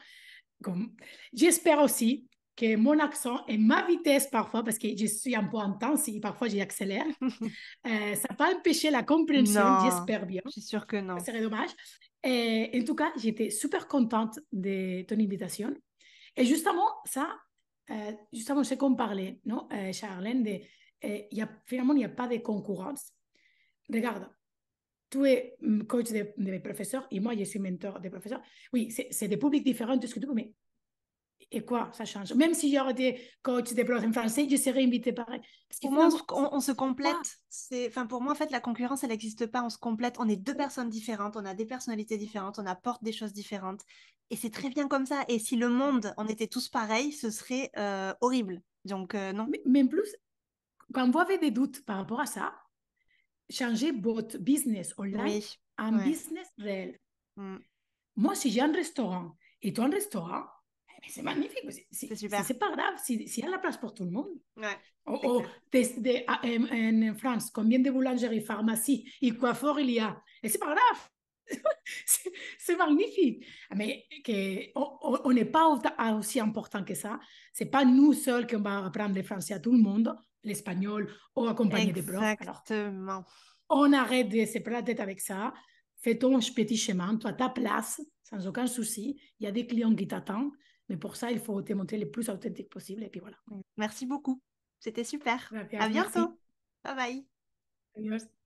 J'espère aussi que mon accent et ma vitesse parfois, parce que je suis un peu intense et parfois j'accélère, ça n'a pas empêché la compréhension, Non, j'espère bien. je suis sûre que Ça non. serait dommage. Et en tout cas, j'étais super contente de ton invitation. Et justement, justement, c'est qu'on parlait, non, Charlène, finalement, il n'y a pas de concurrence. Regarde, tu es coach de mes professeurs et moi, je suis mentor des professeurs. Oui, c'est des publics différents, tout ce que tu veux, mais et quoi, ça change. Même si j'aurais été coach de profs en français, je serais invitée pareil. Parce que Pour moi, finalement, on se quoi? complète. Enfin, pour moi, en fait, la concurrence, elle n'existe pas. On se complète. On est deux personnes différentes. On a des personnalités différentes. On apporte des choses différentes. Et c'est très bien comme ça. Et si le monde, on était tous pareils, ce serait horrible. Donc, non. Mais en plus, quand vous avez des doutes par rapport à ça, changer votre business online Oui. en Ouais. business réel. Mm. Moi, si j'ai un restaurant et toi un restaurant, c'est magnifique. C'est super. C'est pas grave s'il y a la place pour tout le monde. Ouais, c'est Oh, clair. en France, combien de boulangeries, pharmacies et coiffeurs il y a? Et c'est pas grave. C'est magnifique. Mais on n'est pas aussi important que ça. C'est pas nous seuls qu'on va apprendre le français à tout le monde, l'espagnol ou accompagner des profs. Alors, Exactement. on arrête de se prendre la tête avec ça. Fais ton petit chemin, toi, ta place, sans aucun souci. Il y a des clients qui t'attendent, mais pour ça, il faut te montrer le plus authentique possible. Et puis voilà. Merci beaucoup. C'était super. À Gracias, merci. bientôt. Bye bye. Adiós.